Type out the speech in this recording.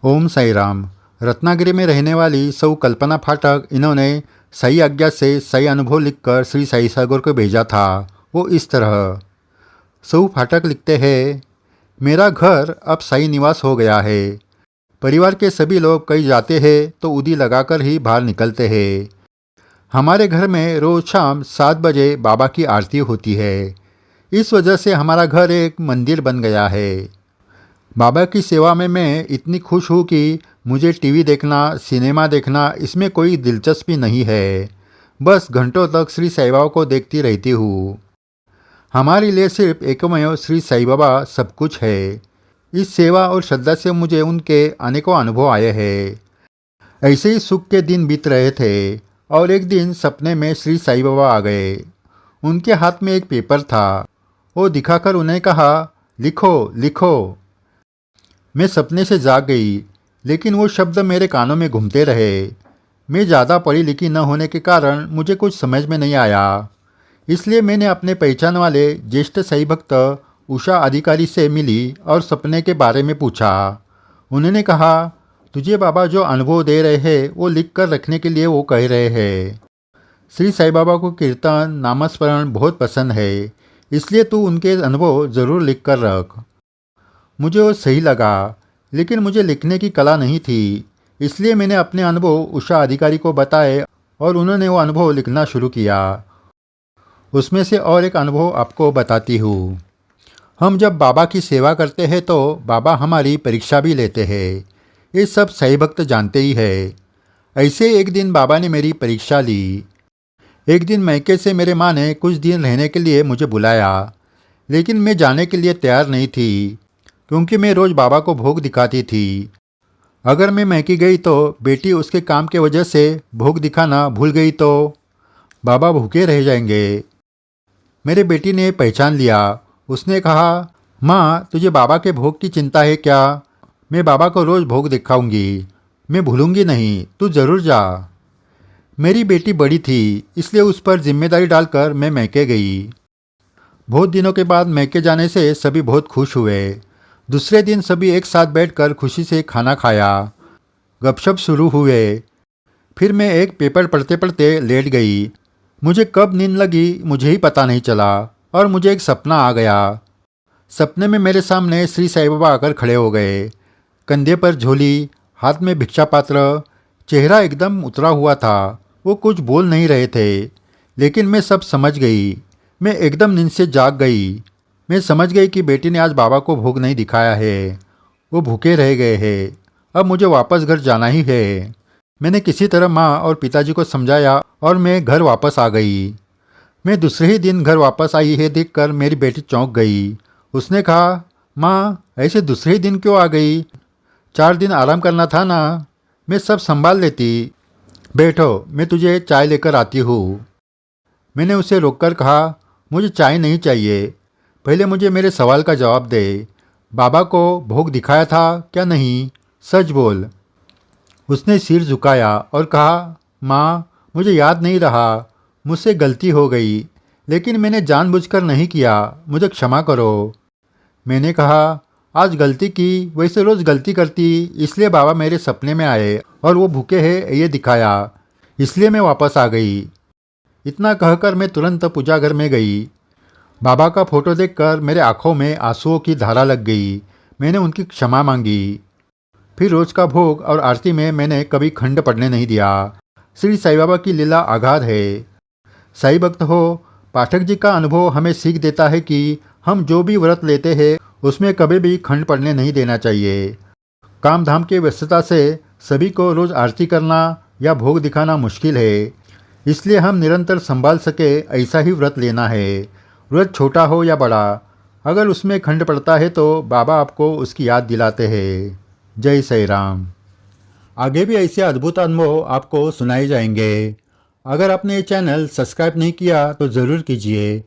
ओम साई राम। रत्नागिरी में रहने वाली सौ कल्पना फाटक, इन्होंने सही आज्ञा से सही अनुभव लिखकर श्री साई सागर को भेजा था। वो इस तरह। सौ फाटक लिखते हैं, मेरा घर अब सही निवास हो गया है। परिवार के सभी लोग कहीं जाते हैं तो उदी लगाकर ही बाहर निकलते हैं। हमारे घर में रोज शाम 7 बजे बाबा की आरती होती है। इस वजह से हमारा घर एक मंदिर बन गया है। बाबा की सेवा में मैं इतनी खुश हूँ कि मुझे टीवी देखना, सिनेमा देखना इसमें कोई दिलचस्पी नहीं है। बस घंटों तक श्री साई बाबा को देखती रहती हूँ। हमारे लिए सिर्फ एकमेव श्री साई बाबा सब कुछ है। इस सेवा और श्रद्धा से मुझे उनके अनेकों अनुभव आए हैं। ऐसे ही सुख के दिन बीत रहे थे और एक दिन सपने में श्री साई बाबा आ गए। उनके हाथ में एक पेपर था। वो दिखाकर उन्हें कहा, लिखो लिखो। मैं सपने से जाग गई, लेकिन वो शब्द मेरे कानों में घूमते रहे। मैं ज़्यादा पढ़ी लिखी न होने के कारण मुझे कुछ समझ में नहीं आया। इसलिए मैंने अपने पहचान वाले ज्येष्ठ साई भक्त उषा अधिकारी से मिली और सपने के बारे में पूछा। उन्होंने कहा, तुझे बाबा जो अनुभव दे रहे हैं वो लिख कर रखने के लिए वो कह रहे हैं। श्री साई बाबा को कीर्तन नामस्मरण बहुत पसंद है, इसलिए तू उनके अनुभव ज़रूर लिख कर रख। मुझे वो सही लगा, लेकिन मुझे लिखने की कला नहीं थी। इसलिए मैंने अपने अनुभव उषा अधिकारी को बताए और उन्होंने वो अनुभव लिखना शुरू किया। उसमें से और एक अनुभव आपको बताती हूँ। हम जब बाबा की सेवा करते हैं तो बाबा हमारी परीक्षा भी लेते हैं। ये सब सही भक्त जानते ही है। ऐसे एक दिन बाबा ने मेरी परीक्षा ली। एक दिन मैके से मेरे माँ ने कुछ दिन रहने के लिए मुझे बुलाया, लेकिन मैं जाने के लिए तैयार नहीं थी, क्योंकि मैं रोज़ बाबा को भोग दिखाती थी। अगर मैं मैके गई तो बेटी उसके काम के वजह से भोग दिखाना भूल गई तो बाबा भूखे रह जाएंगे। मेरे बेटी ने पहचान लिया। उसने कहा, माँ तुझे बाबा के भोग की चिंता है क्या? मैं बाबा को रोज़ भोग दिखाऊंगी, मैं भूलूंगी नहीं, तू ज़रूर जा। मेरी बेटी बड़ी थी, इसलिए उस पर जिम्मेदारी डालकर मैं मैके गई। बहुत दिनों के बाद मैके जाने से सभी बहुत खुश हुए। दूसरे दिन सभी एक साथ बैठकर खुशी से खाना खाया। गपशप शुरू हुए। फिर मैं एक पेपर पढ़ते पढ़ते लेट गई। मुझे कब नींद लगी मुझे ही पता नहीं चला और मुझे एक सपना आ गया। सपने में मेरे सामने श्री साई बाबा आकर खड़े हो गए। कंधे पर झोली, हाथ में भिक्षा पात्र, चेहरा एकदम उतरा हुआ था। वो कुछ बोल नहीं रहे थे, लेकिन मैं सब समझ गई। मैं एकदम नींद से जाग गई। मैं समझ गई कि बेटी ने आज बाबा को भोग नहीं दिखाया है। वो भूखे रह गए हैं। अब मुझे वापस घर जाना ही है। मैंने किसी तरह माँ और पिताजी को समझाया और मैं घर वापस आ गई। मैं दूसरे ही दिन घर वापस आई है देखकर मेरी बेटी चौंक गई। उसने कहा, माँ ऐसे दूसरे ही दिन क्यों आ गई? 4 दिन आराम करना था ना, मैं सब संभाल लेती। बैठो, मैं तुझे चाय लेकर आती हूँ। मैंने उसे रोककर कहा, मुझे चाय नहीं चाहिए, पहले मुझे मेरे सवाल का जवाब दे। बाबा को भोग दिखाया था क्या नहीं? सच बोल। उसने सिर झुकाया और कहा, माँ मुझे याद नहीं रहा, मुझसे गलती हो गई, लेकिन मैंने जानबूझकर नहीं किया, मुझे क्षमा करो। मैंने कहा, आज गलती की, वैसे रोज़ गलती करती, इसलिए बाबा मेरे सपने में आए और वो भूखे हैं ये दिखाया, इसलिए मैं वापस आ गई। इतना कहकर मैं तुरंत पूजा घर में गई। बाबा का फोटो देखकर मेरे आंखों में आंसुओं की धारा लग गई। मैंने उनकी क्षमा मांगी। फिर रोज़ का भोग और आरती में मैंने कभी खंड पड़ने नहीं दिया। श्री साई बाबा की लीला अगाध है। साई भक्त हो, पाठक जी का अनुभव हमें सीख देता है कि हम जो भी व्रत लेते हैं उसमें कभी भी खंड पड़ने नहीं देना चाहिए। काम धाम की व्यस्तता से सभी को रोज़ आरती करना या भोग दिखाना मुश्किल है, इसलिए हम निरंतर संभाल सके ऐसा ही व्रत लेना है। व्रत छोटा हो या बड़ा, अगर उसमें खंड पड़ता है तो बाबा आपको उसकी याद दिलाते हैं। जय साई राम। आगे भी ऐसे अद्भुत अनुभव आपको सुनाए जाएंगे। अगर आपने ये चैनल सब्सक्राइब नहीं किया तो ज़रूर कीजिए